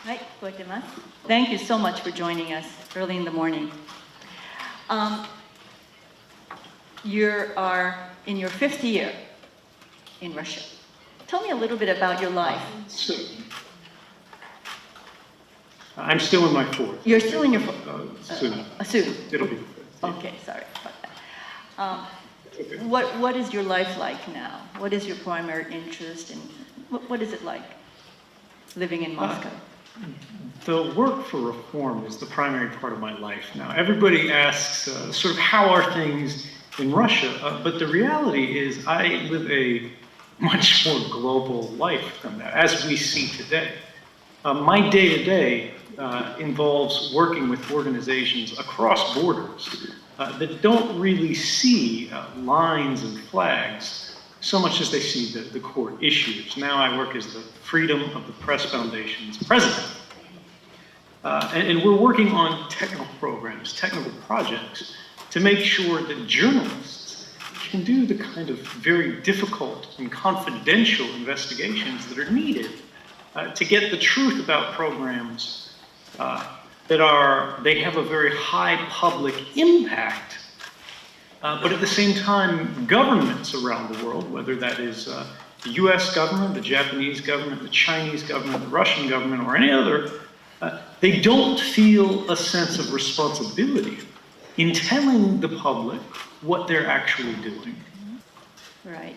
はい、聞こえてます。Thank you so much for joining us early in the morning. You are in your 5th year in Russia. Tell me a little bit about your life. I'm still in my 4th. You're still in your Soon. Soon. It'll be 5th. Okay, sorry about that. Okay. What is your life like now? What is your primary interest, and what is it like living in Moscow? The work for reform is the primary part of my life now. Everybody asks sort of how are things in Russia, but the reality is I live a much more global life than that, as we see today. My day-to-day involves working with organizations across borders that don't really see lines and flags so much as they see the core issues. Now I work as the Freedom of the Press Foundation's president. And we're working on technical programs, technical projects, to make sure that journalists can do the kind of very difficult and confidential investigations that are needed to get the truth about programs they have a very high public impact, but at the same time, governments around the world, whether that is the US government, the Japanese government, the Chinese government, the Russian government, or any other, they don't feel a sense of responsibility in telling the public what they're actually doing. Right.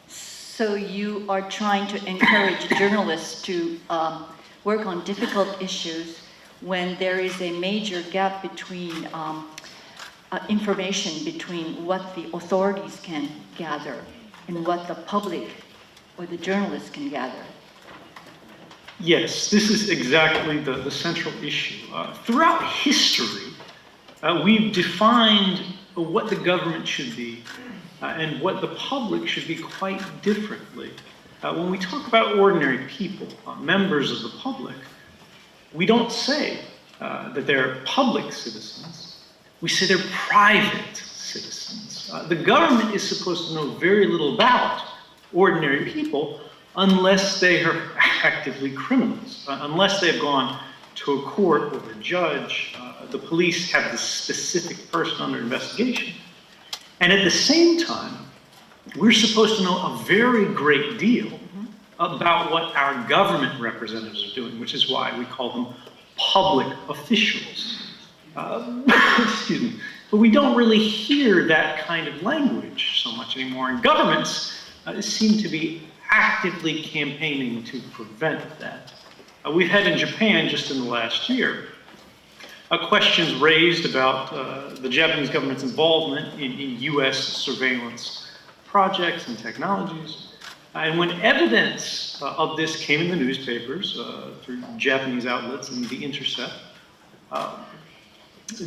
So you are trying to encourage journalists to work on difficult issues when there is a major gap between information between what the authorities can gather and what the public or the journalists can gather. Yes, this is exactly the central issue. Throughout history, we've defined what the government should be and what the public should be quite differently. When we talk about ordinary people, members of the public, we don't say that they're public citizens. We say they're private citizens. The government is supposed to know very little about ordinary people unless they are actively criminals, unless they've gone to a court or a judge. The police have the specific person under investigation. And at the same time, we're supposed to know a very great deal about what our government representatives are doing, which is why we call them public officials. Excuse me. But we don't really hear that kind of language so much anymore. And governments seem to be actively campaigning to prevent that. We've had in Japan, just in the last year, questions raised about the Japanese government's involvement in US surveillance projects and technologies. And when evidence of this came in the newspapers through Japanese outlets and The Intercept,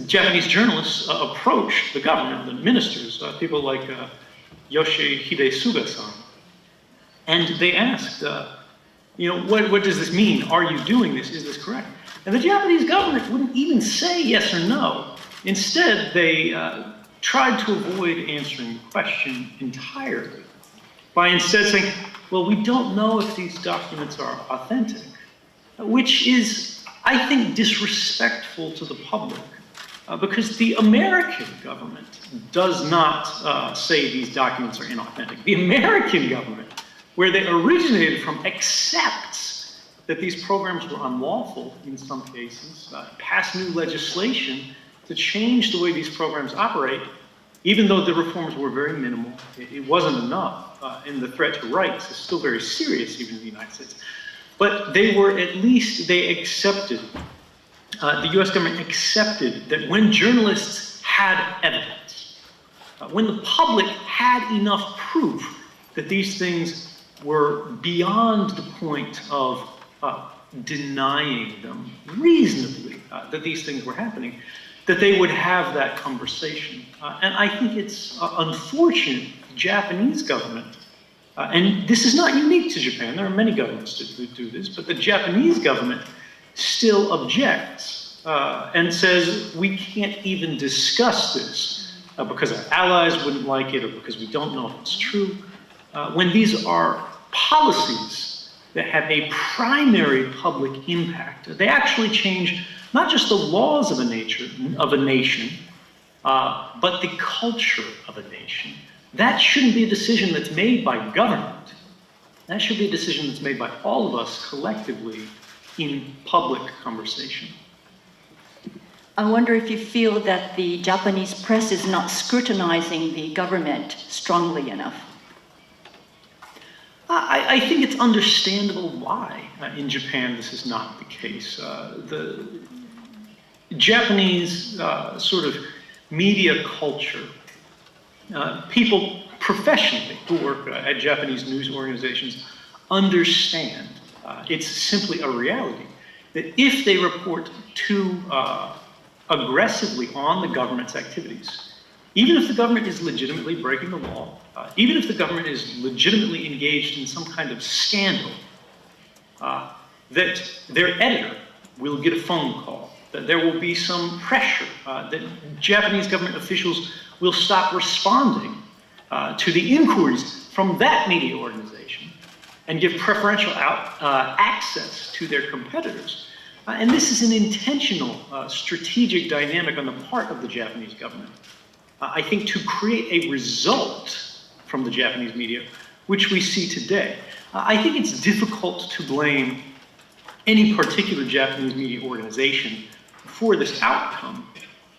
Japanese journalists approached the government, the ministers, people like Yoshihide Suga-san, and they asked, what does this mean? Are you doing this? Is this correct? And the Japanese government wouldn't even say yes or no. Instead, they tried to avoid answering the question entirely by instead saying, well, we don't know if these documents are authentic, which is, I think, disrespectful to the public, because the American government does not say these documents are inauthentic. The American government, where they originated from, accepts that these programs were unlawful in some cases, passed new legislation to change the way these programs operate, even though the reforms were very minimal. It wasn't enough, and the threat to rights is still very serious, even in the United States. But they accepted, the US government accepted that when journalists had evidence, when the public had enough proof that these things were beyond the point of denying them reasonably, that these things were happening, that they would have that conversation. And I think it's unfortunate the Japanese government, and this is not unique to Japan, there are many governments who do this, but the Japanese government still objects and says we can't even discuss this because our allies wouldn't like it or because we don't know if it's true, when these are policies that have a primary public impact. They actually change not just the laws of a nation, but the culture of a nation. That shouldn't be a decision that's made by government. That should be a decision that's made by all of us collectively in public conversation. I wonder if you feel that the Japanese press is not scrutinizing the government strongly enough. I think it's understandable why in Japan this is not the case. The Japanese sort of media culture, people professionally who work at Japanese news organizations understand it's simply a reality that if they report too aggressively on the government's activities, even if the government is legitimately breaking the law, even if the government is legitimately engaged in some kind of scandal, that their editor will get a phone call, that there will be some pressure, that Japanese government officials will stop responding to the inquiries from that media organization and give preferential access to their competitors. And this is an intentional strategic dynamic on the part of the Japanese government, I think, to create a result from the Japanese media, which we see today. I think it's difficult to blame any particular Japanese media organization for this outcome,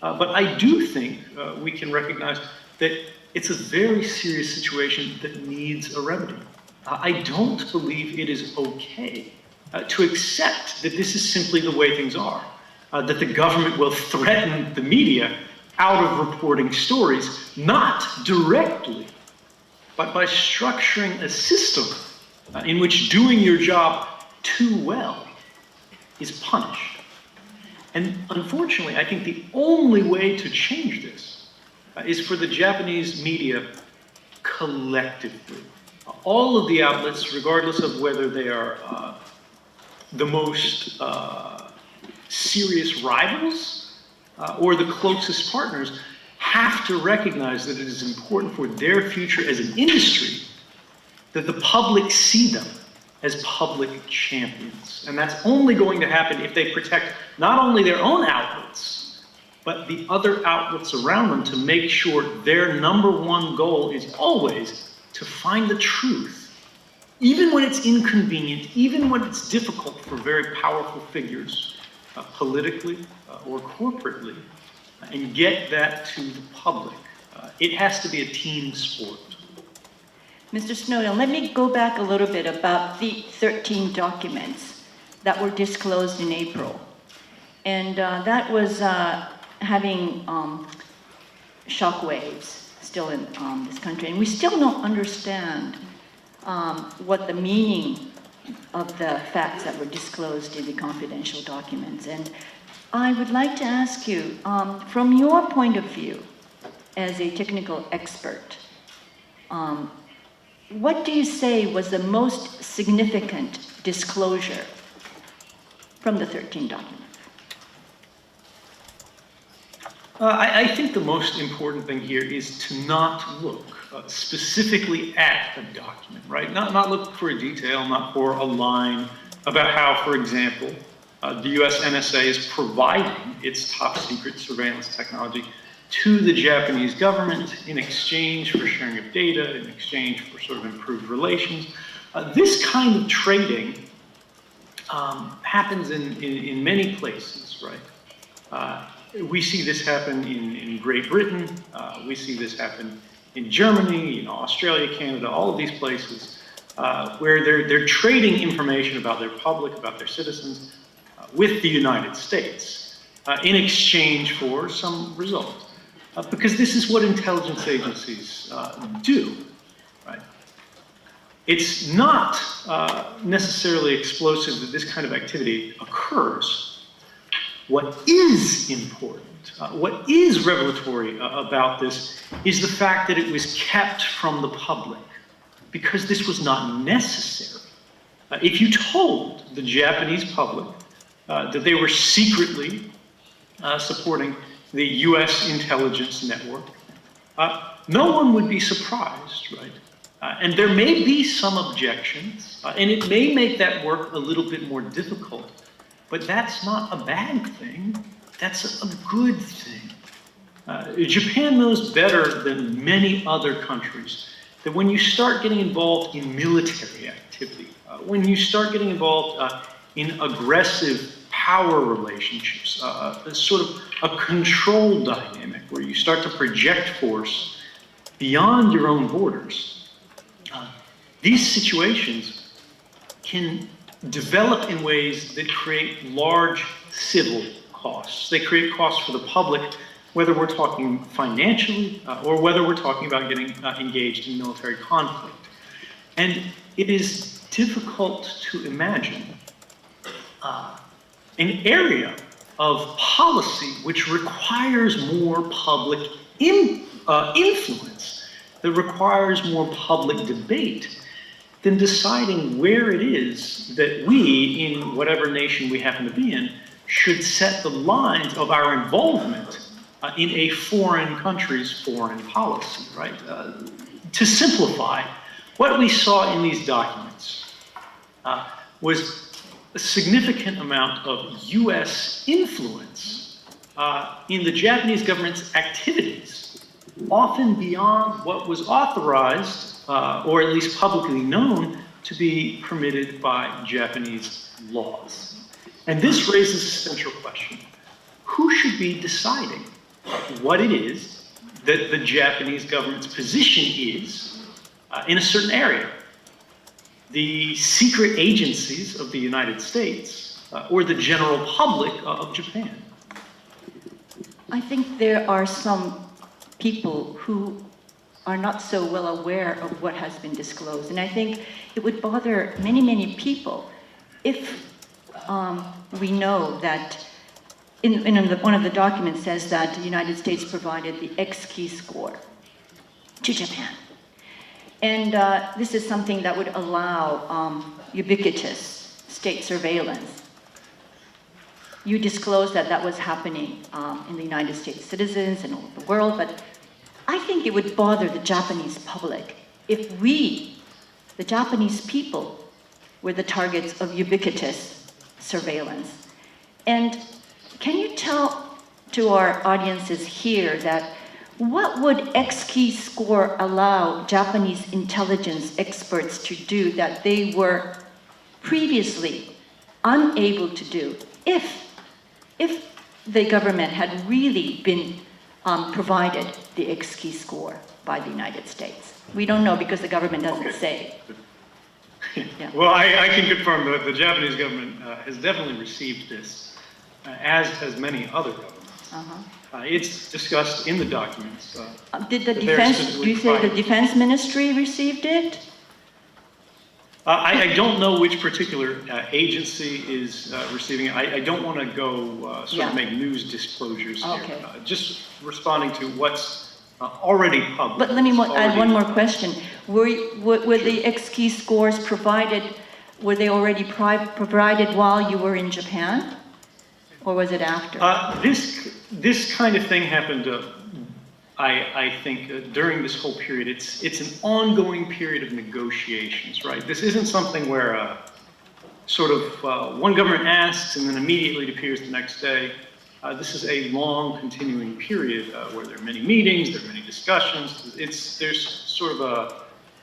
but I do think we can recognize that it's a very serious situation that needs a remedy. I don't believe it is okay to accept that this is simply the way things are, that the government will threaten the media out of reporting stories, not directly, but by structuring a system in which doing your job too well is punished. And unfortunately, I think the only way to change this is for the Japanese media collectively, all of the outlets, regardless of whether they are the most serious rivals or the closest partners, have to recognize that it is important for their future as an industry that the public see them as public champions. And that's only going to happen if they protect not only their own outlets, but the other outlets around them, to make sure their number one goal is always to find the truth, even when it's inconvenient, even when it's difficult for very powerful figures, politically or corporately, and get that to the public. It has to be a team sport. Mr. Snowden, let me go back a little bit about the 13 documents that were disclosed in April. And that was having shockwaves still in this country. And we still don't understand what the meaning of the facts that were disclosed in the confidential documents. And I would like to ask you, from your point of view as a technical expert, what do you say was the most significant disclosure from the 13 documents? I think the most important thing here is to not look specifically at a document, right? Not look for a detail, not for a line about how, for example, the US NSA is providing its top secret surveillance technology to the Japanese government in exchange for sharing of data, in exchange for sort of improved relations. This kind of trading happens in many places, right? We see this happen in Great Britain. We see this happen in Germany, Australia, Canada, all of these places where they're trading information about their public, about their citizens, with the United States in exchange for some result. Because this is what intelligence agencies do, right? It's not necessarily explosive that this kind of activity occurs. What is important, what is revelatory about this is the fact that it was kept from the public, because this was not necessary. If you told the Japanese public that they were secretly supporting the US intelligence network, no one would be surprised, right? And there may be some objections, and it may make that work a little bit more difficult, but that's not a bad thing. That's a good thing. Japan knows better than many other countries that when you start getting involved in military activity, when you start getting involved in aggressive power relationships, sort of a control dynamic where you start to project force beyond your own borders, these situations can develop in ways that create large civil costs. They create costs for the public, whether we're talking financially or whether we're talking about getting engaged in military conflict. And it is difficult to imagine an area of policy which requires more public influence, that requires more public debate, than deciding where it is that we, in whatever nation we happen to be in, should set the lines of our involvement in a foreign country's foreign policy, right? To simplify, what we saw in these documents was a significant amount of US influence in the Japanese government's activities, often beyond what was authorized or at least publicly known to be permitted by Japanese laws. And this raises a central question. Who should be deciding what it is that the Japanese government's position is in a certain area? The secret agencies of the United States or the general public of Japan? I think there are some people who are not so well aware of what has been disclosed. And I think it would bother many, many people if we know that one of the documents says that the United States provided the X-key score to Japan. And this is something that would allow ubiquitous state surveillance. You disclosed that that was happening in the United States citizens and all over the world, but I think it would bother the Japanese public if we, the Japanese people, were the targets of ubiquitous surveillance. And can you tell to our audiences here that what would X-key score allow Japanese intelligence experts to do that they were previously unable to do if the government had really been provided the X-key score by the United States? We don't know because the government doesn't say. Yeah. Well, I can confirm that the Japanese government has definitely received this, as has many other governments. It's discussed in the documents. Did the defense, do you say the defense ministry received it? I don't know which particular agency is receiving it. I don't want to go sort of make news disclosures here. Just responding to what's already public. But let me add one more question. Were the X-key scores provided, were they already provided while you were in Japan? Or was it after? This kind of thing happened, I think, during this whole period. It's an ongoing period of negotiations, right? This isn't something where sort of one government asks and then immediately it appears the next day. This is a long, continuing period where there are many meetings, there are many discussions. There's sort of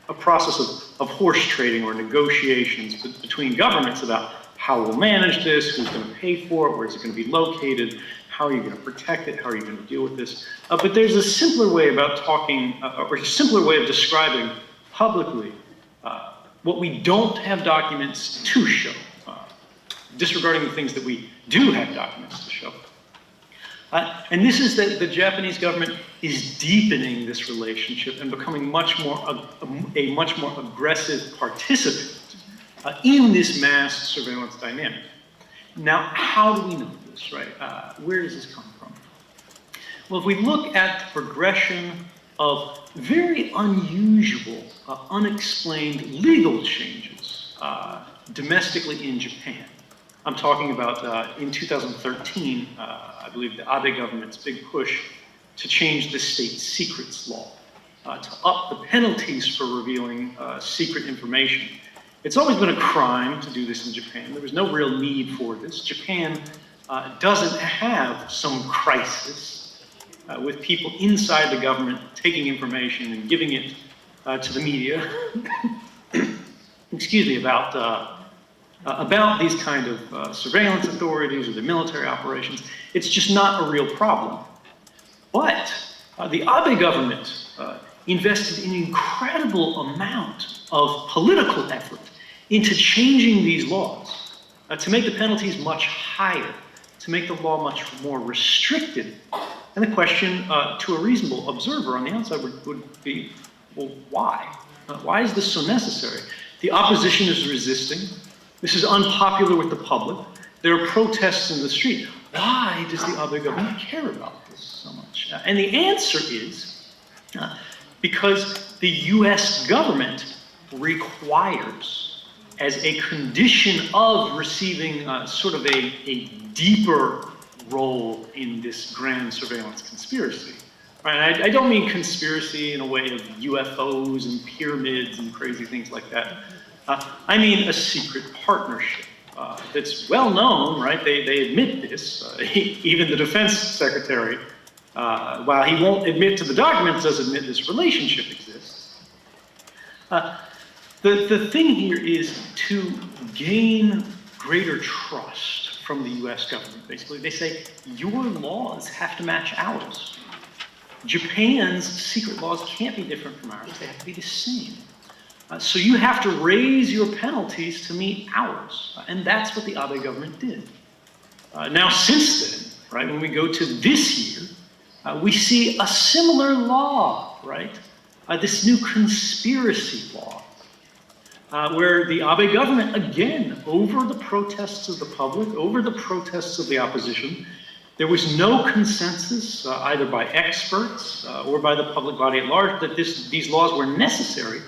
a process of horse trading or negotiations between governments about how we'll manage this, who's going to pay for it, where is it going to be located, how are you going to protect it, how are you going to deal with this. But there's a simpler way about talking, or a simpler way of describing publicly what we don't have documents to show, disregarding the things that we do have documents to show. And this is that the Japanese government is deepening this relationship and becoming a much more aggressive participant in this mass surveillance dynamic. Now, how do we know this, right? Where does this come from? Well, if we look at the progression of very unusual, unexplained legal changes domestically in Japan. I'm talking about in 2013, I believe the Abe government's big push to change the state secrets law. to up the penalties for revealing secret information. It's always been a crime to do this in Japan. There was no real need for this. Japan doesn't have some crisis with people inside the government taking information and giving it to the media, excuse me, about these kind of surveillance authorities or the military operations. It's just not a real problem. But the Abe government invested an incredible amount of political effort into changing these laws to make the penalties much higher, to make the law much more restricted. And the question to a reasonable observer on the outside would be, well, why? Why is this so necessary? The opposition is resisting. This is unpopular with the public. There are protests in the street. Why does the Abe government care about this so much? And the answer is because the US government requires, as a condition of receiving sort of a deeper role in this grand surveillance conspiracy. Right? I don't mean conspiracy in a way of UFOs and pyramids and crazy things like that. I mean a secret partnership that's well known, right? They admit this. Even the defense secretary, while he won't admit to the documents, does admit this relationship exists. The thing here is to gain greater trust from the US government, basically. They say, your laws have to match ours. Japan's secret laws can't be different from ours. They have to be the same. So you have to raise your penalties to meet ours. And that's what the Abe government did. Now, since then, right, when we go to this year, we see a similar law, right? This new conspiracy law. Where the Abe government, again, over the protests of the public, over the protests of the opposition, there was no consensus, either by experts or by the public body at large, that these laws were necessary.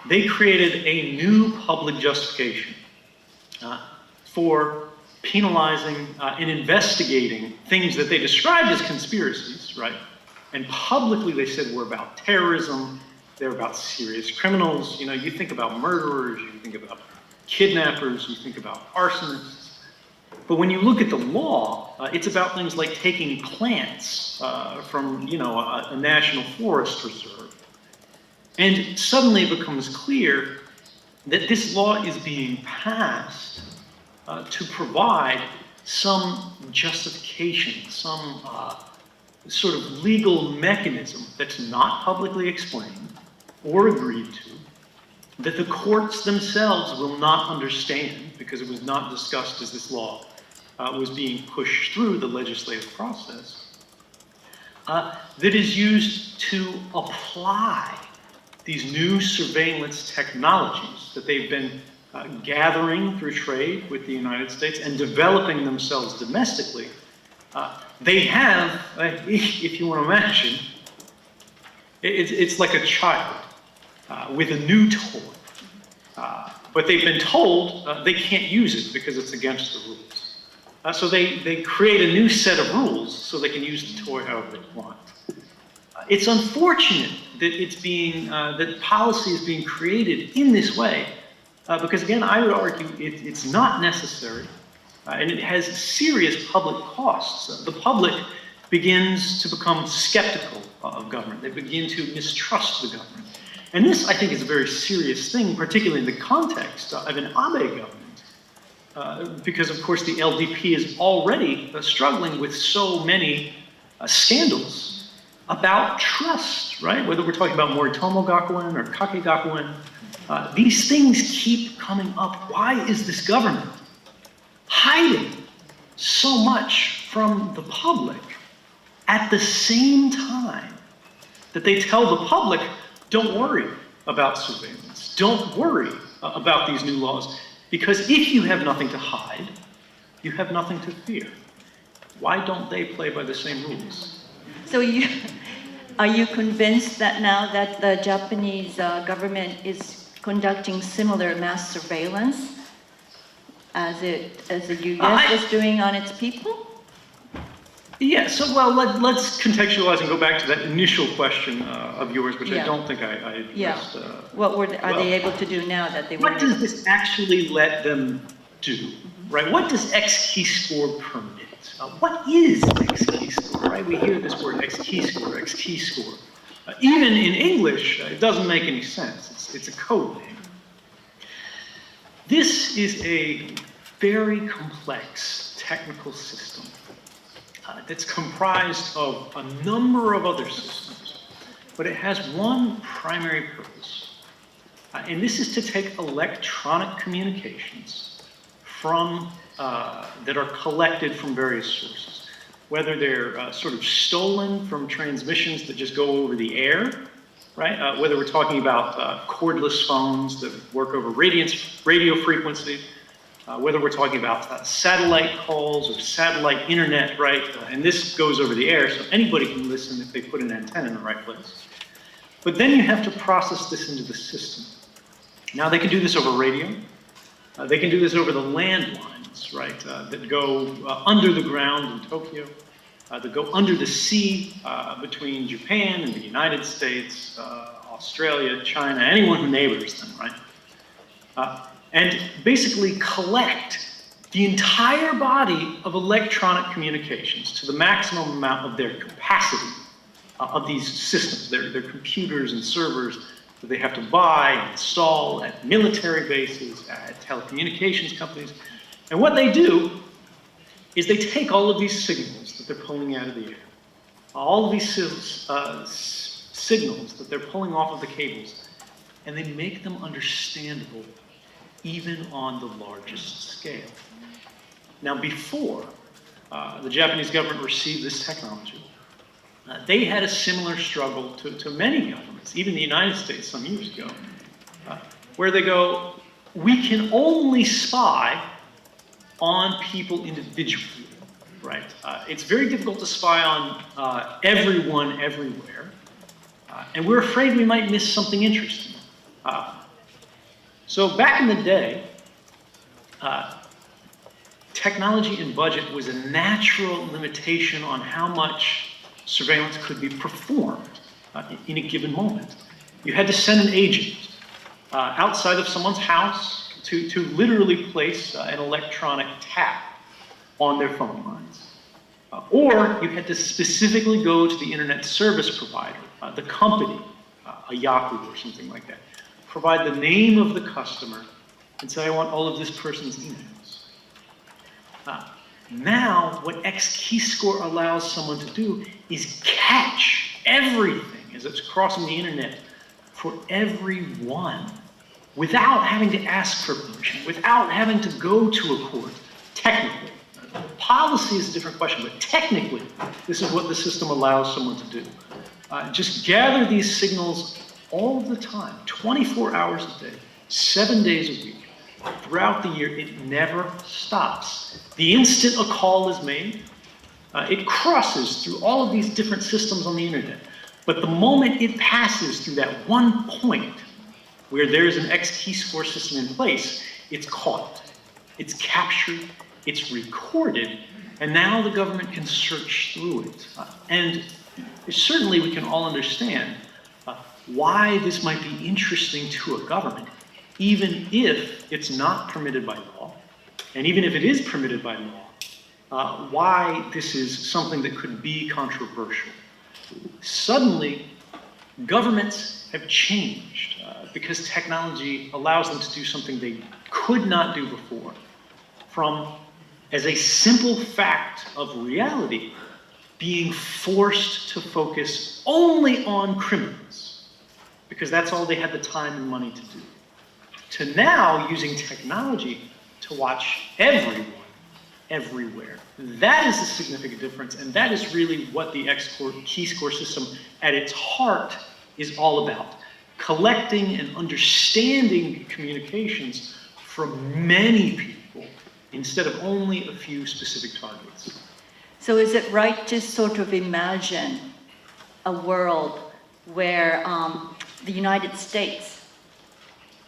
They created a new public justification for penalizing and investigating things that they described as conspiracies, right? And publicly they said were about terrorism. They're about serious criminals. You know, you think about murderers, you think about kidnappers, you think about arsonists. But when you look at the law, it's about things like taking plants from, you know, a national forest reserve. And suddenly it becomes clear that this law is being passed to provide some justification, some sort of legal mechanism that's not publicly explained or agreed to, that the courts themselves will not understand because it was not discussed as this law was being pushed through the legislative process, that is used to apply these new surveillance technologies that they've been gathering through trade with the United States and developing themselves domestically. They have, if you want to imagine, it's like a child with a new toy. But they've been told they can't use it because it's against the rules. So they create a new set of rules so they can use the toy however they want. It's unfortunate that that policy is being created in this way, because again, I would argue it's not necessary, and it has serious public costs. The public begins to become skeptical of government. They begin to mistrust the government. And this, I think, is a very serious thing, particularly in the context of an Abe government, because, of course, the LDP is already struggling with so many scandals about trust, right? Whether we're talking about Moritomo Gakuen or Kake Gakuen, these things keep coming up. Why is this government hiding so much from the public at the same time that they tell the public, don't worry about surveillance, don't worry about these new laws, because if you have nothing to hide, you have nothing to fear. Why don't they play by the same rules? So are you convinced that now that the Japanese government is conducting similar mass surveillance as the US is doing on its people? Yeah, so well, let's contextualize and go back to that initial question of yours, which I don't think I addressed. What are they able to do now that they What weren't? does this actually let them do, right? What does X-keyscore permit? What is X-keyscore, right? We hear this word X-keyscore, X-keyscore. Even in English, it doesn't make any sense. It's a code name. This is a very complex technical system that's comprised of a number of other systems, but it has one primary purpose, and this is to take electronic communications from that are collected from various sources, whether they're sort of stolen from transmissions that just go over the air, right? Whether we're talking about cordless phones that work over radio frequency, whether we're talking about satellite calls or satellite internet, right? And this goes over the air, so anybody can listen if they put an antenna in the right place. But then you have to process this into the system. Now they can do this over radio. They can do this over the landlines, right? That go under the ground in Tokyo, that go under the sea between Japan and the United States, Australia, China, anyone who neighbors them, right? And basically collect the entire body of electronic communications to the maximum amount of their capacity of these systems, their computers and servers that they have to buy and install at military bases, at telecommunications companies. And what they do is they take all of these signals that they're pulling out of the air, all of these signals that they're pulling off of the cables, and they make them understandable even on the largest scale. Now, before the Japanese government received this technology, they had a similar struggle to many governments, even the United States some years ago, where they go, we can only spy on people individually, right? It's very difficult to spy on everyone everywhere, and we're afraid we might miss something interesting. So back in the day, technology and budget was a natural limitation on how much surveillance could be performed in a given moment. You had to send an agent outside of someone's house to literally place an electronic tap on their phone lines. Or you had to specifically go to the internet service provider, the company, a Yahoo or something like that, provide the name of the customer, and say, I want all of this person's emails. Now, what X-keyscore allows someone to do is catch everything as it's crossing the internet for everyone without having to ask for permission, without having to go to a court, technically. Policy is a different question, but technically, this is what the system allows someone to do. Just gather these signals all the time, 24 hours a day, 7 days a week, throughout the year. It never stops. The instant a call is made, it crosses through all of these different systems on the internet. But the moment it passes through that one point where there's an X-keyscore system in place, it's caught, it's captured, it's recorded, and now the government can search through it. And certainly we can all understand why this might be interesting to a government, even if it's not permitted by law, and even if it is permitted by law, why this is something that could be controversial. Suddenly, governments have changed because technology allows them to do something they could not do before. From, as a simple fact of reality, being forced to focus only on criminals, because that's all they had the time and money to do, to now using technology to watch everyone, everywhere. That is a significant difference, and that is really what the X-keyscore system at its heart is all about. Collecting and understanding communications from many people instead of only a few specific targets. So is it right to sort of imagine a world where the United States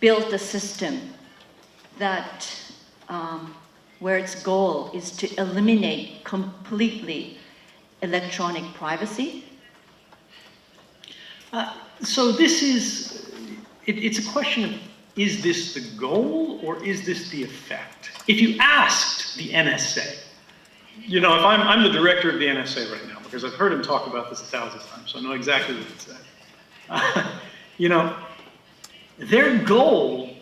built a system that where its goal is to eliminate completely electronic privacy? So this is, it's a question of, is this the goal or is this the effect? If you asked the NSA, you know, if I'm the director of the NSA right now, because I've heard him talk about this 1,000 times, so I know exactly what he'd say. You know, their goal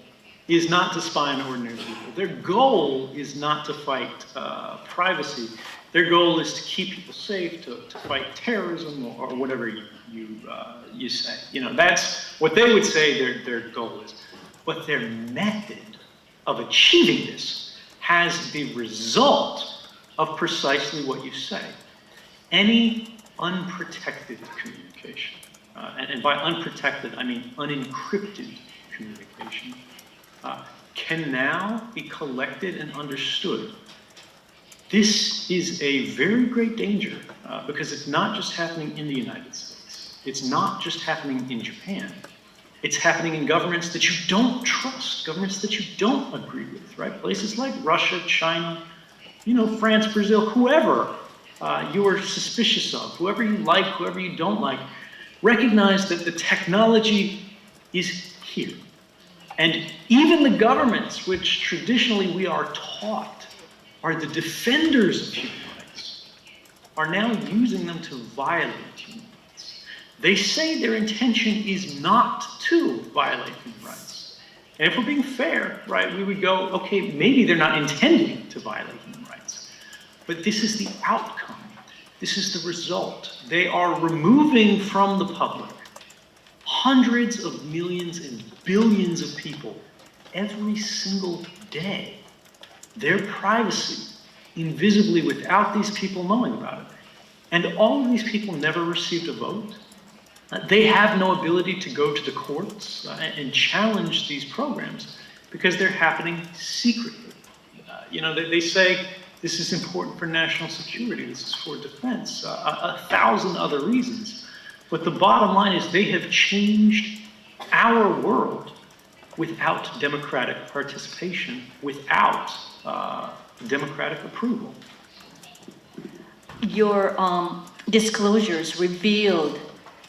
is not to spy on ordinary people. Their goal is not to fight privacy. Their goal is to keep people safe, to fight terrorism, or whatever you say. You know, that's what they would say their goal is. But their method of achieving this has the result of precisely what you say. Any unprotected communication, and by unprotected, I mean unencrypted communication, can now be collected and understood. This is a very great danger because it's not just happening in the United States. It's not just happening in Japan. It's happening in governments that you don't trust, governments that you don't agree with, right? Places like Russia, China, you know, France, Brazil, whoever you are suspicious of, whoever you like, whoever you don't like, recognize that the technology is here. And even the governments, which traditionally we are taught are the defenders of human rights, are now using them to violate human rights. They say their intention is not to violate human rights. And if we're being fair, right, we would go, okay, maybe they're not intending to violate human rights, but this is the outcome. This is the result. They are removing from the public hundreds of millions and billions of people every single day. Their privacy, invisibly without these people knowing about it. And all of these people never received a vote. They have no ability to go to the courts and challenge these programs because they're happening secretly. You know, they say this is important for national security, this is for defense, 1,000 other reasons. But the bottom line is they have changed our world without democratic participation, without democratic approval. Your disclosures revealed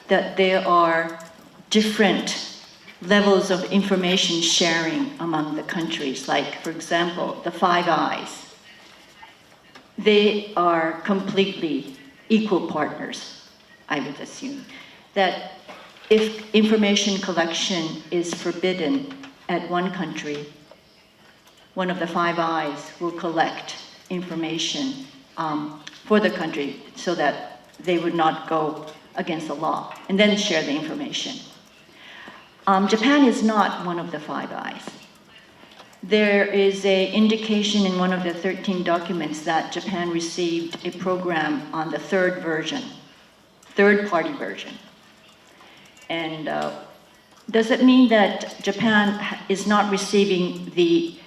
that there are different levels of information sharing among the countries. Like, for example, the Five Eyes. They are completely equal partners, I would assume. That if information collection is forbidden at one country, one of the Five Eyes will collect information for the country so that they would not go against the law, and then share the information. Japan is not one of the Five Eyes. There is an indication in one of the 13 documents that Japan received a program on the third party version. And does it mean that Japan is not receiving the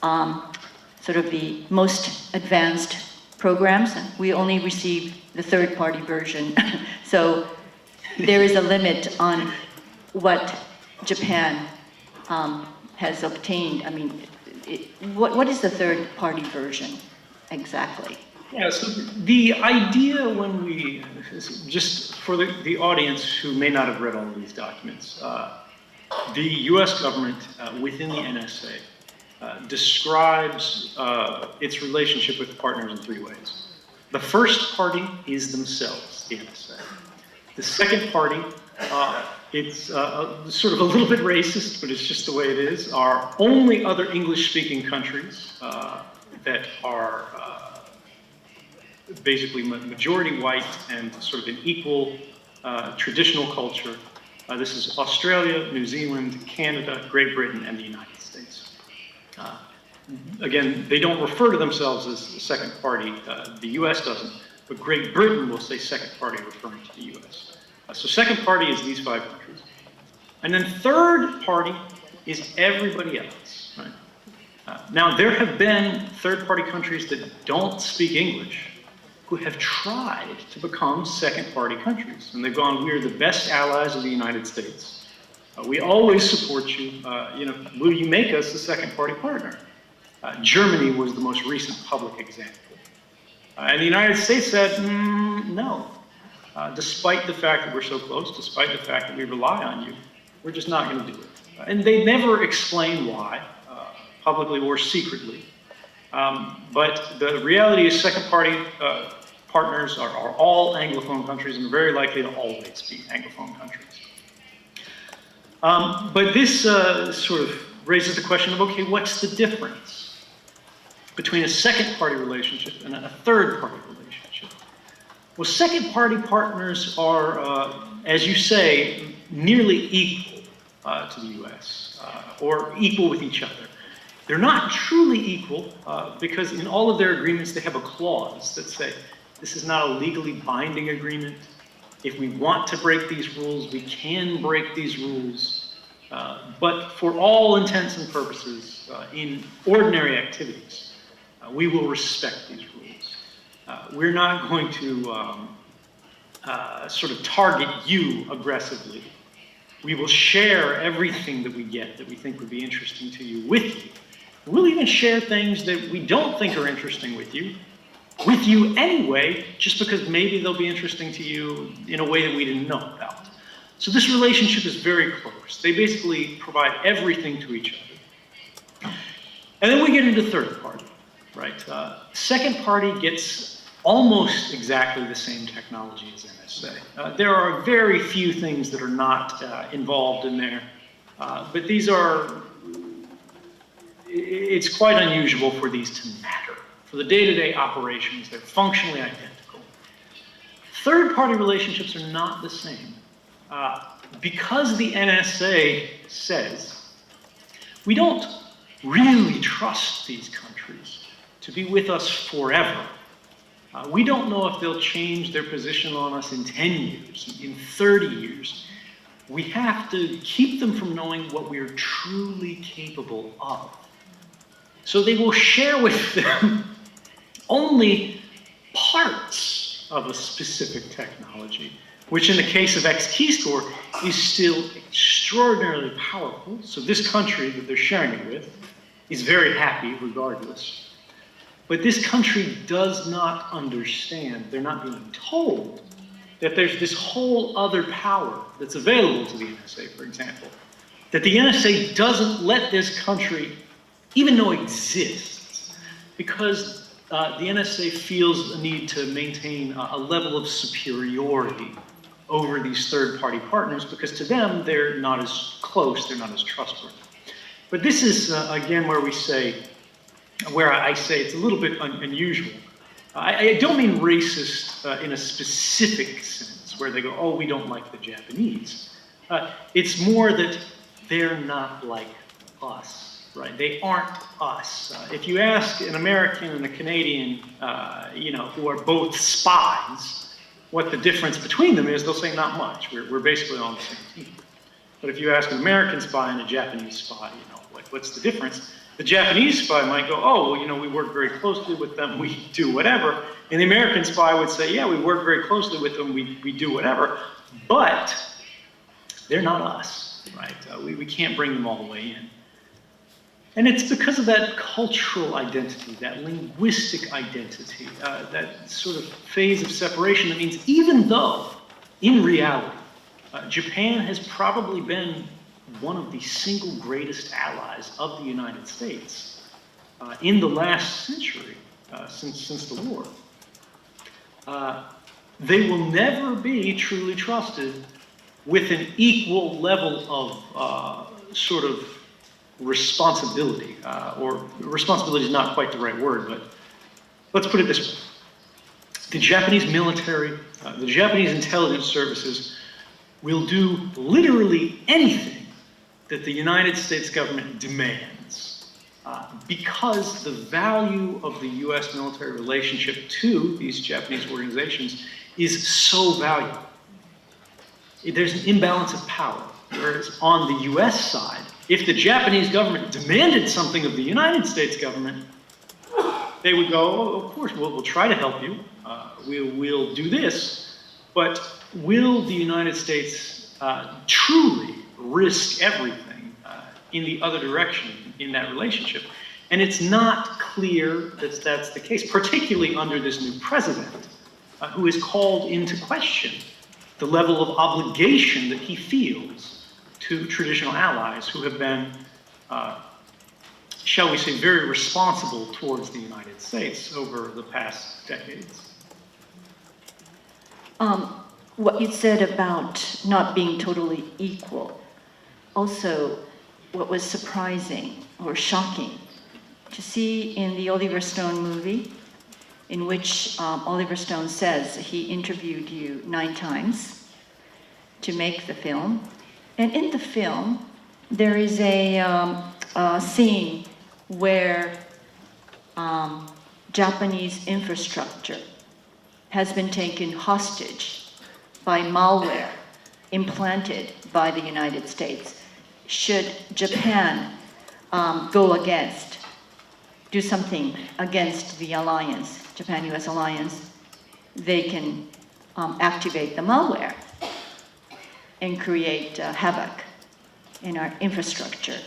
sort of the most advanced programs? We only receive the third party version. So there is a limit on what Japan has obtained. I mean, what is the third party version exactly? Yeah, so the idea when we, just for the audience who may not have read all of these documents, the US government within the NSA describes its relationship with partners in three ways. The first party is themselves, the NSA. The second party, it's sort of a little bit racist, but it's just the way it is, are only other English-speaking countries that are basically majority white and sort of an equal traditional culture. This is Australia, New Zealand, Canada, Great Britain, and the United States. Again, they don't refer to themselves as the second party. The US doesn't, but Great Britain will say second party referring to the US. So second party is these five countries. And then third party is everybody else, right? Now, there have been third party countries that don't speak English who have tried to become second party countries. And they've gone, we're the best allies of the United States. We always support you. You know, will you make us a second party partner? Germany was the most recent public example. And the United States said, no. Despite the fact that we're so close, despite the fact that we rely on you, we're just not going to do it. And they never explain why, publicly or secretly. But the reality is second-party partners are all Anglophone countries and are very likely to always be Anglophone countries. But this sort of raises the question of, okay, what's the difference between a second-party relationship and a third-party relationship? Well, second-party partners are, as you say, nearly equal to the U.S. Or equal with each other. They're not truly equal because in all of their agreements they have a clause that say this is not a legally binding agreement. If we want to break these rules, we can break these rules. But for all intents and purposes, in ordinary activities, we will respect these rules. We're not going to sort of target you aggressively. We will share everything that we get that we think would be interesting to you with you. We'll even share things that we don't think are interesting with you anyway, just because maybe they'll be interesting to you in a way that we didn't know about. So this relationship is very close. They basically provide everything to each other. And then we get into third party, right? Second party gets almost exactly the same technology as NSA. There are very few things that are not involved in there, but these are, it's quite unusual for these to matter. For the day-to-day operations, they're functionally identical. Third-party relationships are not the same. Because the NSA says, we don't really trust these countries to be with us forever. We don't know if they'll change their position on us in 10 years, in 30 years. We have to keep them from knowing what we are truly capable of. So they will share with them only parts of a specific technology, which in the case of X-Keystore is still extraordinarily powerful. So this country that they're sharing it with is very happy regardless. But this country does not understand, they're not being told, that there's this whole other power that's available to the NSA, for example, that the NSA doesn't let this country even know exists, because the NSA feels a need to maintain a level of superiority over these third-party partners, because to them, they're not as close, they're not as trustworthy. But this is, again, where I say it's a little bit unusual. I don't mean racist in a specific sense, where they go, oh, we don't like the Japanese. It's more that they're not like us. Right? They aren't us. If you ask an American and a Canadian, who are both spies, what the difference between them is, they'll say not much. We're basically on the same team. But if you ask an American spy and a Japanese spy, what's the difference? The Japanese spy might go, oh, well, we work very closely with them, we do whatever. And the American spy would say, yeah, we work very closely with them, we do whatever. But they're not us, right? We can't bring them all the way in. And it's because of that cultural identity, that linguistic identity, that sort of phase of separation that means even though, in reality, Japan has probably been one of the single greatest allies of the United States in the last century, since the war, they will never be truly trusted with an equal level of sort of responsibility, or responsibility is not quite the right word, but let's put it this way. The Japanese military, the Japanese intelligence services will do literally anything that the United States government demands because the value of the US military relationship to these Japanese organizations is so valuable. There's an imbalance of power, whereas on the US side, if the Japanese government demanded something of the United States government, they would go, oh, of course, we'll try to help you. We'll do this. But will the United States truly risk everything in the other direction in that relationship? And it's not clear that that's the case, particularly under this new president, who has called into question the level of obligation that he feels to traditional allies who have been, shall we say, very responsible towards the United States over the past decades. What you said about not being totally equal, also what was surprising or shocking to see in the Oliver Stone movie, in which Oliver Stone says he interviewed you 9 times to make the film. And in the film, there is a scene where Japanese infrastructure has been taken hostage by malware implanted by the United States. Should Japan do something against the alliance, Japan-US alliance, they can activate the malware and create havoc in our infrastructure.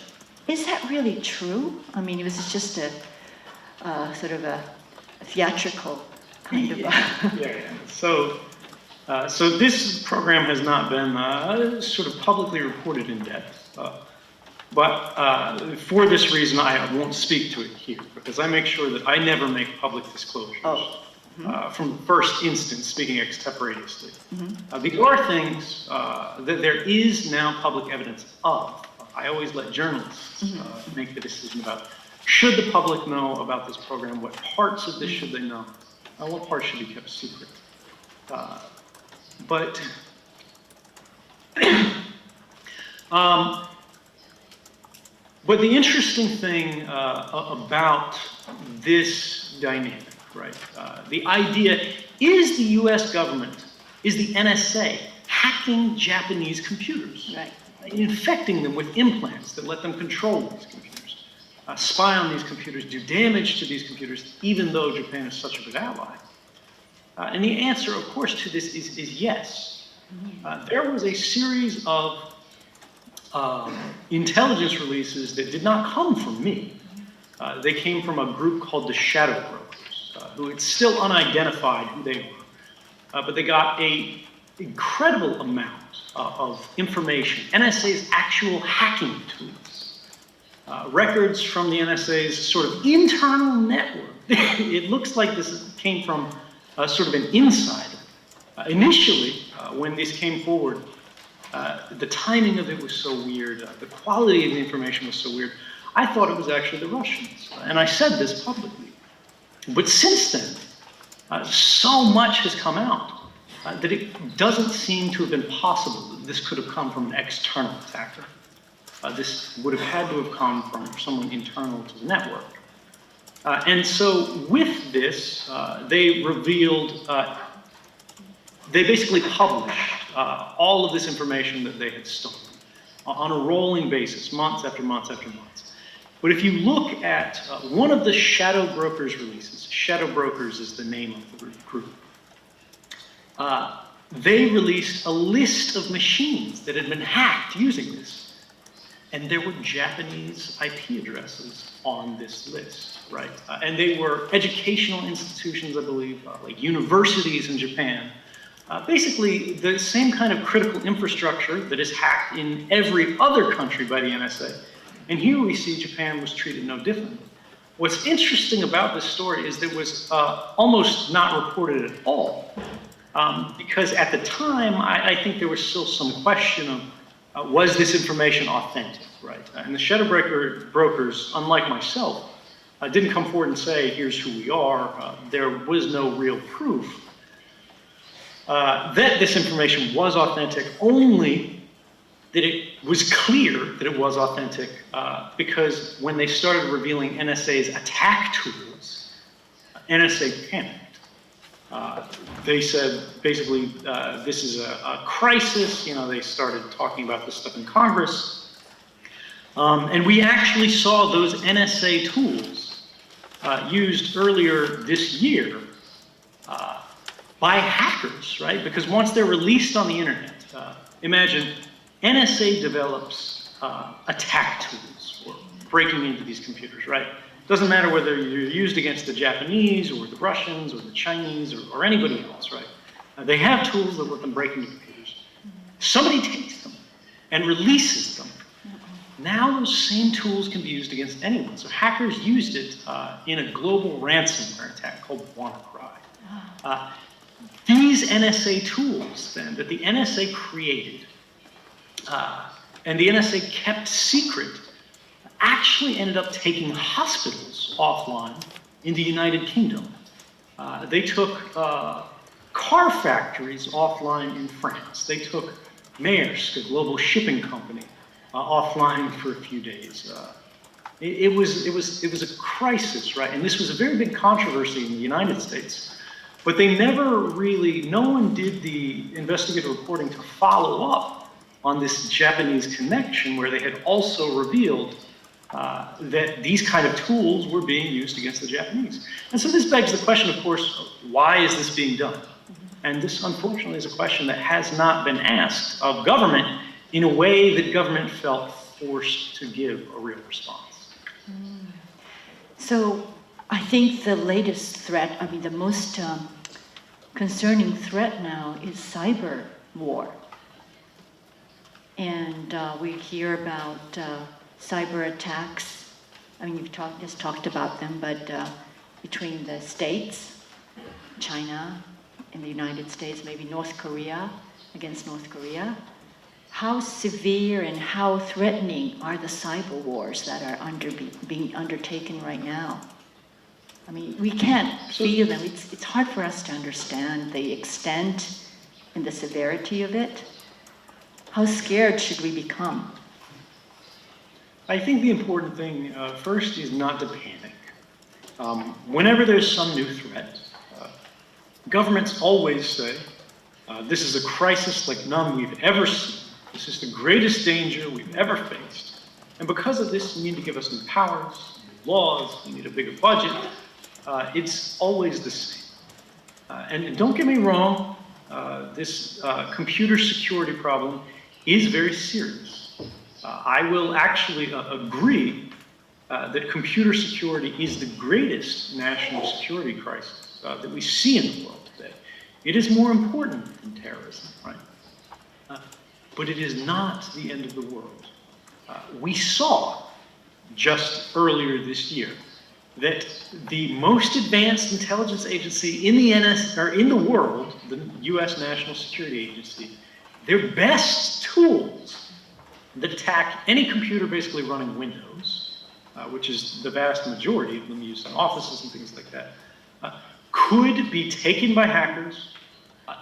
Is that really true? I mean, it was just a sort of a theatrical kind of. So this program has not been sort of publicly reported in depth, but for this reason, I won't speak to it here because I make sure that I never make public disclosures from the first instance, speaking extemporaneously. There are things that there is now public evidence of. I always let journalists make the decision about should the public know about this program, what parts of this should they know, and what parts should be kept secret. But the interesting thing about this dynamic, right? The idea is the U.S. government, is the NSA hacking Japanese computers, Right. infecting them with implants that let them control these computers, spy on these computers, do damage to these computers, even though Japan is such a good ally. And the answer, of course, to this is yes. There was a series of intelligence releases that did not come from me. They came from a group called the Shadow Brokers, who it's still unidentified who they were. But they got an incredible amount of information, NSA's actual hacking tools, records from the NSA's sort of internal network. It looks like this came from sort of an insider. Initially, when this came forward, the timing of it was so weird, the quality of the information was so weird, I thought it was actually the Russians. And I said this publicly. But since then, so much has come out that it doesn't seem to have been possible that this could have come from an external attacker. This would have had to have come from someone internal to the network. And so with this, they revealed, they basically published all of this information that they had stolen on a rolling basis, months after months after months. But if you look at one of the Shadow Brokers releases, Shadow Brokers is the name of the group, they released a list of machines that had been hacked using this. And there were Japanese IP addresses on this list, right? And they were educational institutions, I believe, like universities in Japan. Basically, the same kind of critical infrastructure that is hacked in every other country by the NSA. And here we see Japan was treated no differently. What's interesting about this story is that it was almost not reported at all. Because at the time, I think there was still some question of was this information authentic, right? And the Shadow Brokers, unlike myself, didn't come forward and say, here's who we are. There was no real proof that this information was authentic, only that it was clear that it was authentic because when they started revealing NSA's attack tools, NSA panicked. They said, basically, this is a crisis. You know, they started talking about this stuff in Congress. And we actually saw those NSA tools used earlier this year by hackers, right? Because once they're released on the internet, imagine NSA develops attack tools for breaking into these computers, right? Doesn't matter whether you're used against the Japanese or the Russians or the Chinese or anybody else, right? They have tools that let them break into computers. Somebody takes them and releases them. Now those same tools can be used against anyone. So hackers used it in a global ransomware attack called WannaCry. These NSA tools, then, that the NSA created and the NSA kept secret, actually ended up taking hospitals offline in the United Kingdom. They took car factories offline in France. They took Maersk, a global shipping company, offline for a few days. It was a crisis, right? And this was a very big controversy in the United States. But they never really, no one did the investigative reporting to follow up on this Japanese connection where they had also revealed that these kind of tools were being used against the Japanese. And so this begs the question, of course, why is this being done? And this, unfortunately, is a question that has not been asked of government in a way that government felt forced to give a real response. So I think the latest threat, I mean, the most concerning threat now is cyber war. And we hear about cyber attacks. I mean, you've just talked about them, but between the states, China, and the United States, maybe North Korea against North Korea. How severe and how threatening are the cyber wars that are being undertaken right now? I mean, we can't feel them. It's hard for us to understand the extent and the severity of it. How scared should we become? I think the important thing first is not to panic. Whenever there's some new threat, governments always say, this is a crisis like none we've ever seen. This is the greatest danger we've ever faced. And because of this, you need to give us new powers, new laws, we need a bigger budget. It's always the same. And don't get me wrong, this computer security problem is very serious. I will actually agree that computer security is the greatest national security crisis that we see in the world today. It is more important than terrorism, right? But it is not the end of the world. We saw just earlier this year that the most advanced intelligence agency in the world, the U.S. National Security Agency, their best tools that attack any computer basically running Windows, which is the vast majority of them used in offices and things like that, could be taken by hackers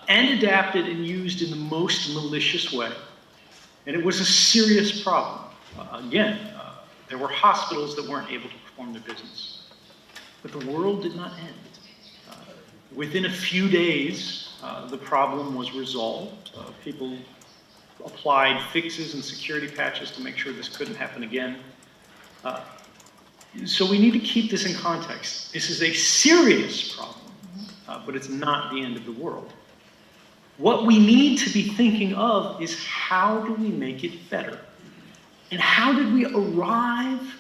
and adapted and used in the most malicious way. And it was a serious problem. Again, there were hospitals that weren't able to perform their business. But the world did not end. Within a few days, the problem was resolved. People applied fixes and security patches to make sure this couldn't happen again. So we need to keep this in context. This is a serious problem, but it's not the end of the world. What we need to be thinking of is how do we make it better? And how did we arrive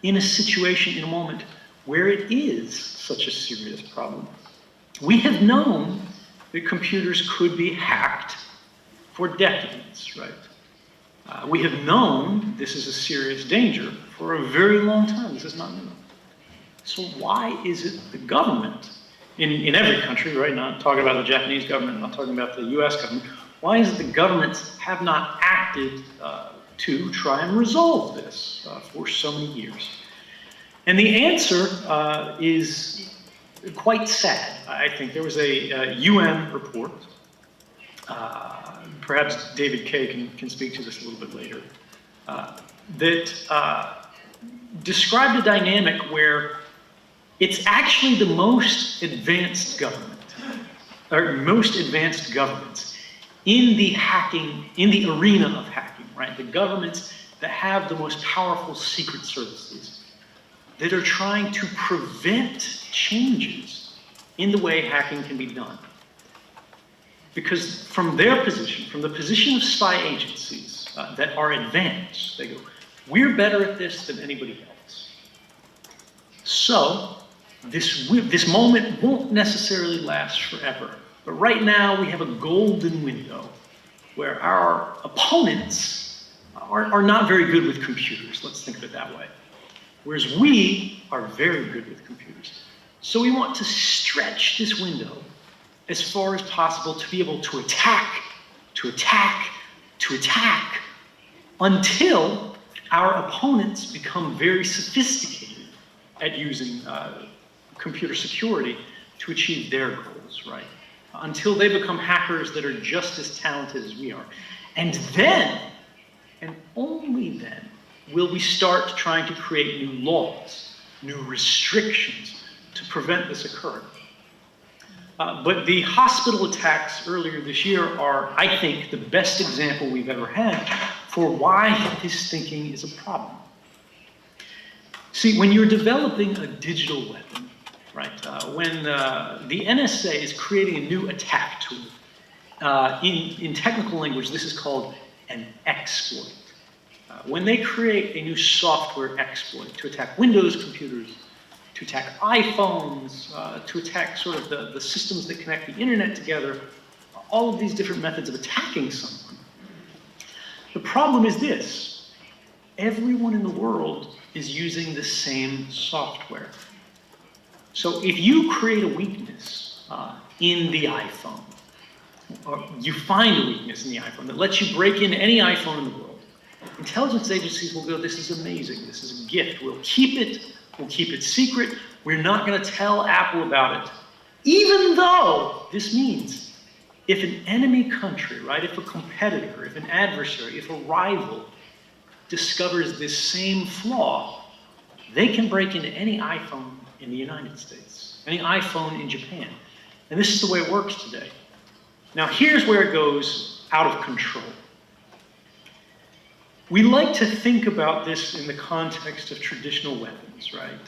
in a situation, in a moment, where it is such a serious problem? We have known that computers could be hacked for decades, right? We have known this is a serious danger for a very long time. This is not new. So why is it the government, in every country, right? Not talking about the Japanese government, not talking about the US government, why is it the governments have not acted to try and resolve this for so many years? And the answer is quite sad. I think there was a UN report, perhaps David Kay can speak to this a little bit later, that described a dynamic where it's actually the most advanced government, or most advanced governments in the hacking, in the arena of hacking, right? The governments that have the most powerful secret services that are trying to prevent changes in the way hacking can be done. Because from their position, from the position of spy agencies that are advanced, they go, we're better at this than anybody else. So this moment won't necessarily last forever. But right now we have a golden window where our opponents are not very good with computers. Let's think of it that way. Whereas we are very good with computers. So we want to stretch this window as far as possible to be able to attack, until our opponents become very sophisticated at using computer security to achieve their goals, right? Until they become hackers that are just as talented as we are. And then, and only then, will we start trying to create new laws, new restrictions to prevent this occurring. But the hospital attacks earlier this year are, I think, the best example we've ever had for why this thinking is a problem. See, when you're developing a digital weapon, right, when the NSA is creating a new attack tool, in technical language, this is called an exploit. When they create a new software exploit to attack Windows computers, to attack iPhones, to attack sort of the systems that connect the internet together, all of these different methods of attacking someone. The problem is this: everyone in the world is using the same software. So if you create a weakness in the iPhone, or you find a weakness in the iPhone that lets you break into any iPhone in the world, intelligence agencies will go, this is amazing, this is a gift, we'll keep it secret, we're not going to tell Apple about it. Even though this means if an enemy country, right, if a competitor, if an adversary, if a rival discovers this same flaw, they can break into any iPhone in the United States, any iPhone in Japan. And this is the way it works today. Now here's where it goes out of control. We like to think about this in the context of traditional weapons, right?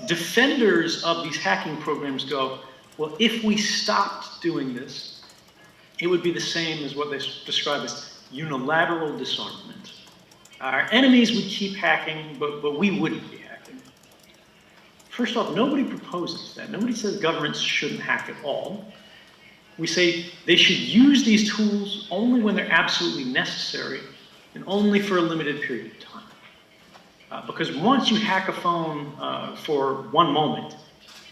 Defenders of these hacking programs go, well, if we stopped doing this, it would be the same as what they describe as unilateral disarmament. Our enemies would keep hacking, but we wouldn't be hacking. First off, nobody proposes that. Nobody says governments shouldn't hack at all. We say they should use these tools only when they're absolutely necessary and only for a limited period of time. Because once you hack a phone for one moment,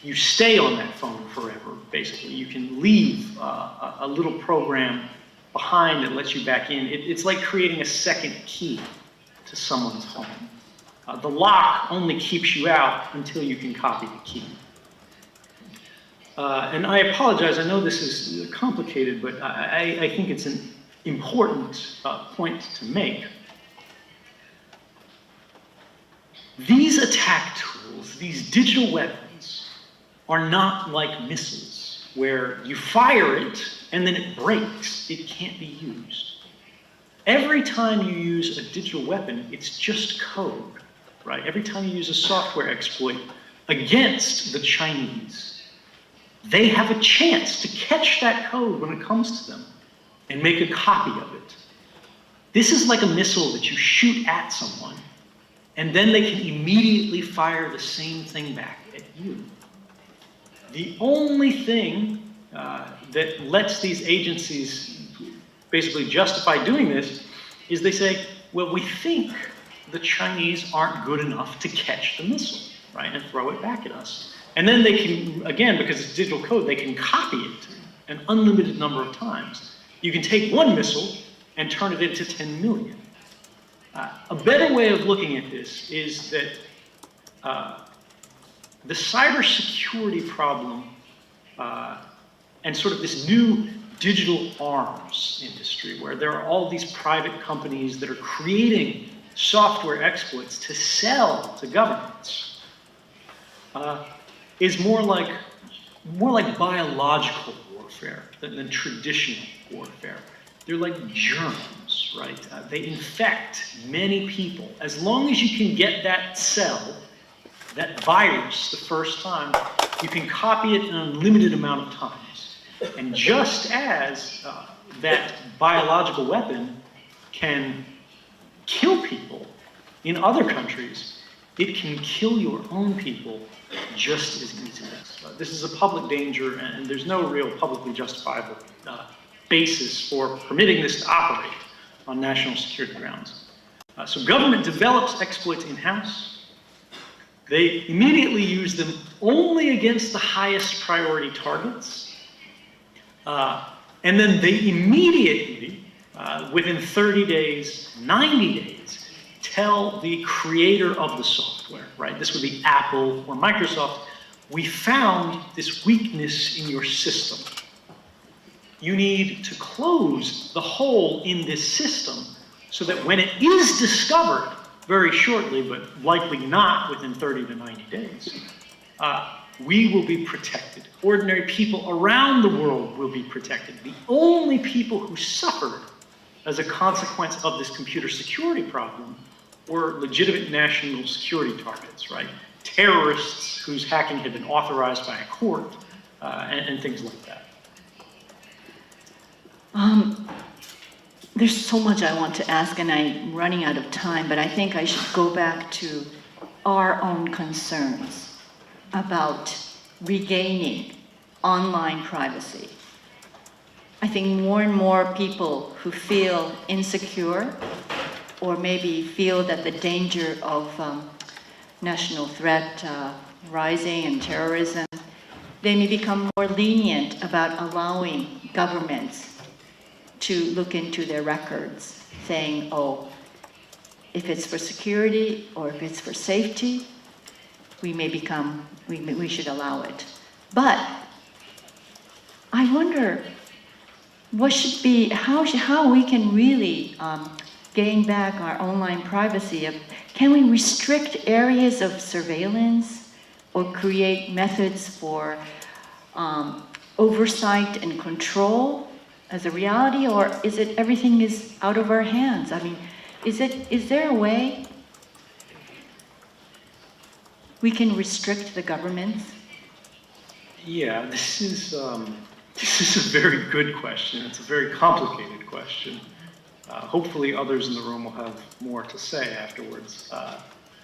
you stay on that phone forever, basically. You can leave a little program behind that lets you back in. It's like creating a second key to someone's home. The lock only keeps you out until you can copy the key. And I apologize, I know this is complicated, but I think it's an important point to make. These attack tools, these digital weapons, are not like missiles, where you fire it and then it breaks. It can't be used. Every time you use a digital weapon, it's just code, right? Every time you use a software exploit against the Chinese, they have a chance to catch that code when it comes to them and make a copy of it. This is like a missile that you shoot at someone, and then they can immediately fire the same thing back at you. The only thing that lets these agencies basically justify doing this is they say, well, we think the Chinese aren't good enough to catch the missile, right, and throw it back at us. And then they can, again, because it's digital code, they can copy it an unlimited number of times. You can take one missile and turn it into 10 million. A better way of looking at this is that the cybersecurity problem and sort of this new digital arms industry, where there are all these private companies that are creating software exploits to sell to governments, is more like biological warfare than traditional warfare. They're like germs, right? They infect many people. As long as you can get that cell, that virus, the first time, you can copy it an unlimited amount of times. And just as that biological weapon can kill people in other countries, it can kill your own people just as easily. This is a public danger, and there's no real publicly justifiable basis for permitting this to operate on national security grounds. So government develops exploits in-house. They immediately use them only against the highest priority targets. And then they immediately, within 30 days, 90 days, tell the creator of the software, right? This would be Apple or Microsoft. We found this weakness in your system. You need to close the hole in this system so that when it is discovered very shortly, but likely not within 30 to 90 days, we will be protected. Ordinary people around the world will be protected. The only people who suffered as a consequence of this computer security problem were legitimate national security targets, right? Terrorists whose hacking had been authorized by a court, and things like that. There's so much I want to ask, and I'm running out of time, but I think I should go back to our own concerns about regaining online privacy. I think more and more people who feel insecure or maybe feel that the danger of national threat rising and terrorism, they may become more lenient about allowing governments to look into their records, saying, oh, if it's for security or if it's for safety, we should allow it. But I wonder what should be, how we can really gain back our online privacy. Can we restrict areas of surveillance or create methods for oversight and control as a reality, or is it everything is out of our hands? I mean, is there a way we can restrict the governments? Yeah, this is a very good question. It's a very complicated question. Hopefully others in the room will have more to say afterwards,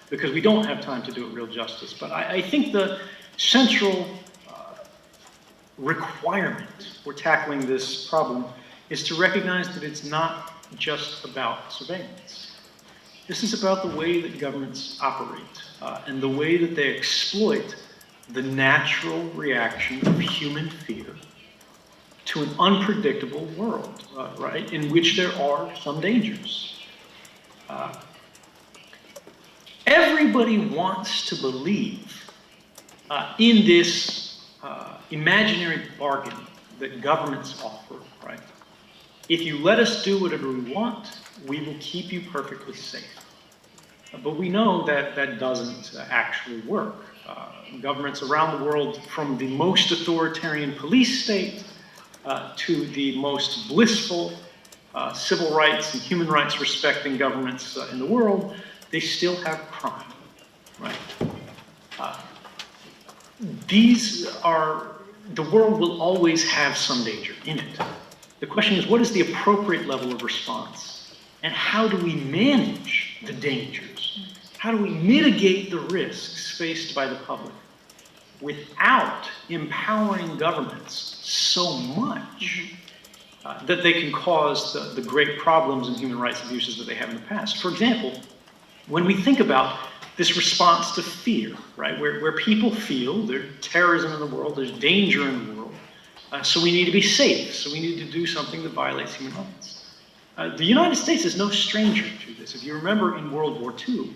because we don't have time to do it real justice. But I think the central requirement for tackling this problem is to recognize that it's not just about surveillance. This is about the way that governments operate and the way that they exploit the natural reaction of human fear to an unpredictable world, right, in which there are some dangers. Everybody wants to believe in this imaginary bargain that governments offer, right? If you let us do whatever we want, we will keep you perfectly safe. But we know that that doesn't actually work. Governments around the world, from the most authoritarian police state to the most blissful civil rights and human rights respecting governments in the world, they still have crime, right? The world will always have some danger in it. The question is, what is the appropriate level of response? And how do we manage the dangers? How do we mitigate the risks faced by the public without empowering governments so much that they can cause the great problems and human rights abuses that they have in the past? For example, when we think about this response to fear, right, where people feel there's terrorism in the world, there's danger in the world, so we need to be safe, so we need to do something that violates human rights. The United States is no stranger to this. If you remember in World War II,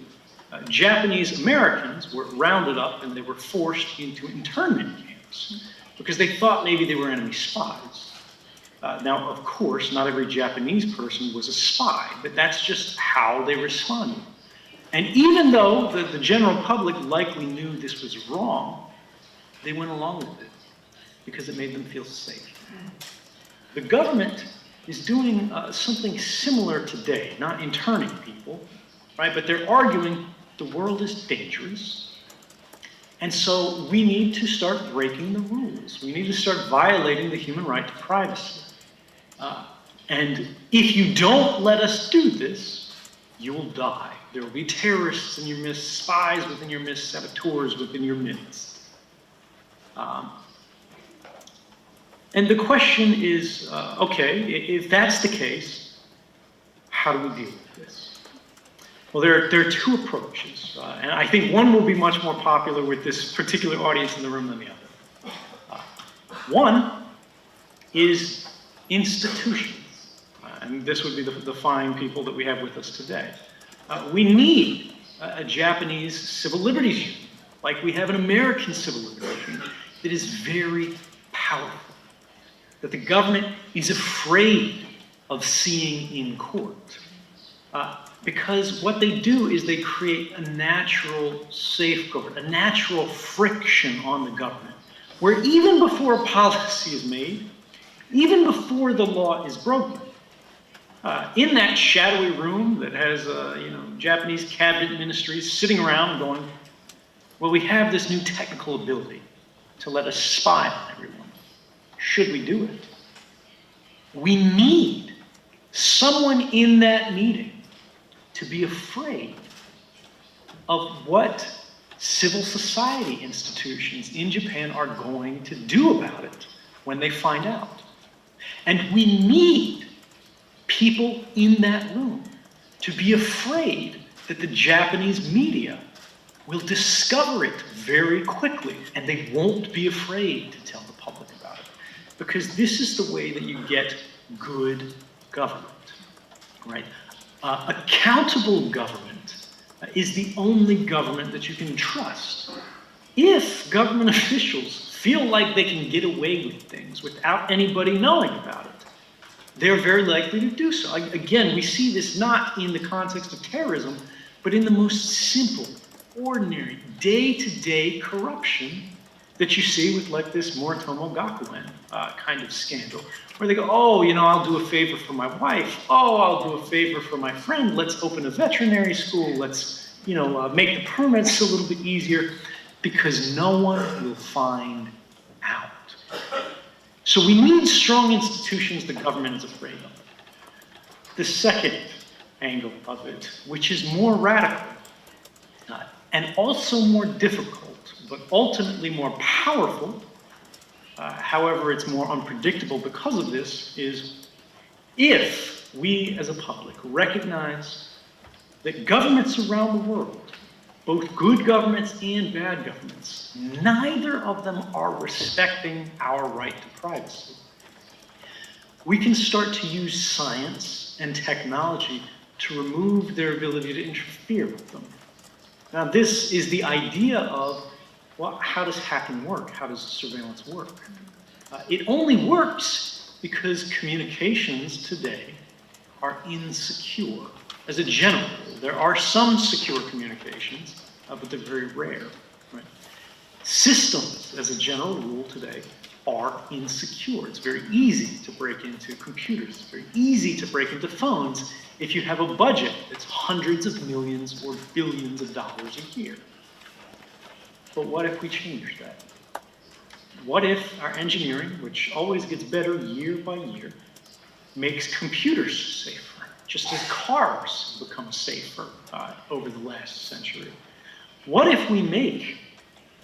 Japanese Americans were rounded up and they were forced into internment camps because they thought maybe they were enemy spies. Now, of course, not every Japanese person was a spy, but that's just how they responded. And even though the general public likely knew this was wrong, they went along with it because it made them feel safe. The government is doing something similar today, not interning people, right? But they're arguing the world is dangerous, and so we need to start breaking the rules. We need to start violating the human right to privacy. And if you don't let us do this, you will die. There will be terrorists in your midst, spies within your midst, saboteurs within your midst. And the question is, okay, if that's the case, how do we deal with this? Well, there are two approaches, and I think one will be much more popular with this particular audience in the room than the other. One is institutions, and this would be the fine people that we have with us today. We need a Japanese civil liberties union, like we have an American civil liberties union, that is very powerful, that the government is afraid of seeing in court. Because what they do is they create a natural safeguard, a natural friction on the government, where even before a policy is made, even before the law is broken, in that shadowy room that has Japanese cabinet ministries sitting around going, well, we have this new technical ability to let us spy on everyone. Should we do it? We need someone in that meeting to be afraid of what civil society institutions in Japan are going to do about it when they find out. And we need people in that room to be afraid that the Japanese media will discover it very quickly, and they won't be afraid to tell the public about it. Because this is the way that you get good government, right? Accountable government is the only government that you can trust. If government officials feel like they can get away with things without anybody knowing about it, they're very likely to do so. Again, we see this not in the context of terrorism, but in the most simple, ordinary, day-to-day corruption that you see with like this Moritomo Gakuen kind of scandal, where they go, oh, I'll do a favor for my wife. Oh, I'll do a favor for my friend. Let's open a veterinary school. Let's, make the permits a little bit easier, because no one will find out. So we need strong institutions the government is afraid of. The second angle of it, which is more radical and also more difficult, but ultimately more powerful, however it's more unpredictable because of this, is if we as a public recognize that governments around the world, both good governments and bad governments, neither of them are respecting our right to privacy, we can start to use science and technology to remove their ability to interfere with them. Now, this is the idea of, well, how does hacking work? How does surveillance work? It only works because communications today are insecure. As a general rule, there are some secure communications, but they're very rare. Right? Systems, as a general rule today, are insecure. It's very easy to break into computers. It's very easy to break into phones if you have a budget that's hundreds of millions or billions of dollars a year. But what if we change that? What if our engineering, which always gets better year by year, makes computers safer, just as cars become safer over the last century? What if we make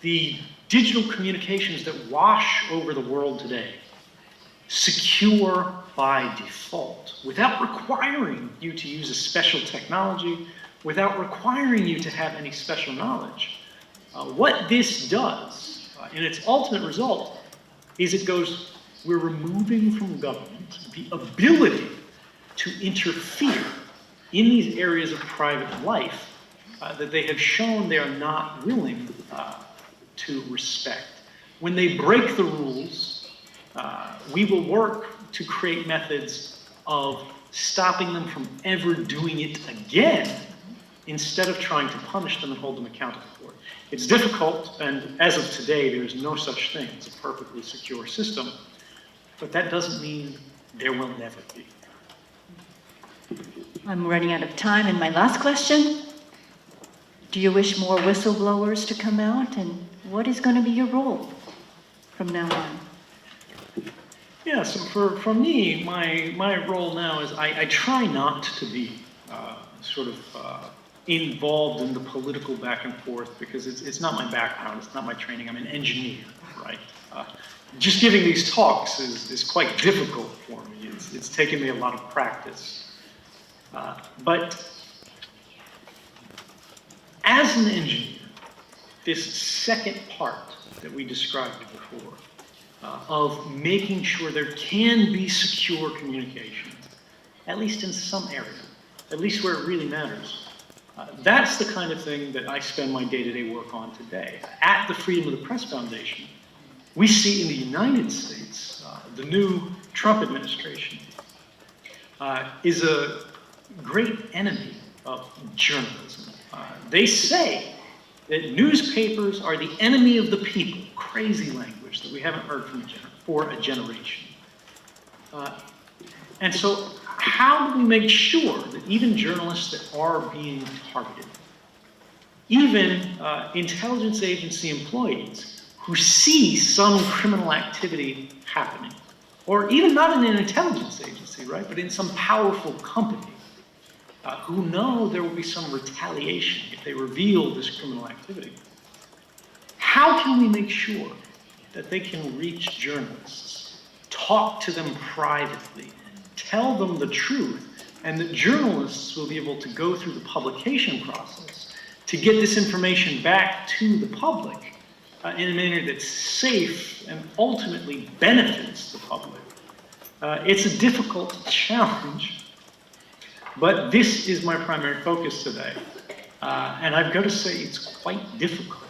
the digital communications that wash over the world today secure by default, without requiring you to use a special technology, without requiring you to have any special knowledge? What this does, in its ultimate result, is we're removing from government the ability to interfere in these areas of private life that they have shown they are not willing to respect. When they break the rules, we will work to create methods of stopping them from ever doing it again, instead of trying to punish them and hold them accountable for it. It's difficult, and as of today, there is no such thing as a perfectly secure system, but that doesn't mean there will never be. I'm running out of time, and my last question, do you wish more whistleblowers to come out, and what is going to be your role from now on? Yeah, so for me, my role now is I try not to be involved in the political back and forth because it's not my background, it's not my training. I'm an engineer, right? Just giving these talks is quite difficult for me. It's taken me a lot of practice. But as an engineer, this second part that we described before, of making sure there can be secure communication, at least in some area, at least where it really matters. That's the kind of thing that I spend my day-to-day work on today. At the Freedom of the Press Foundation, we see in the United States, the new Trump administration is a great enemy of journalism. They say that newspapers are the enemy of the people. Crazy language that we haven't heard from for a generation. And so how do we make sure that even journalists that are being targeted, even intelligence agency employees who see some criminal activity happening, or even not in an intelligence agency, right, but in some powerful company, who know there will be some retaliation if they reveal this criminal activity. How can we make sure that they can reach journalists, talk to them privately, tell them the truth, and that journalists will be able to go through the publication process to get this information back to the public in a manner that's safe and ultimately benefits the public? It's a difficult challenge. But this is my primary focus today. And I've got to say it's quite difficult.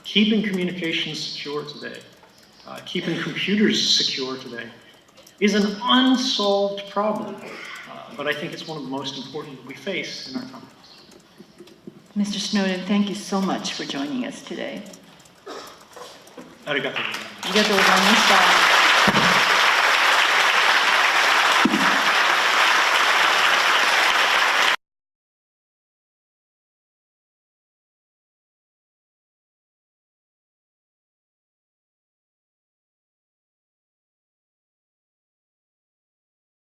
Keeping communications secure today, keeping computers secure today, is an unsolved problem. But I think it's one of the most important that we face in our times. Mr. Snowden, thank you so much for joining us today. ありがとうございます。ありがとうございました。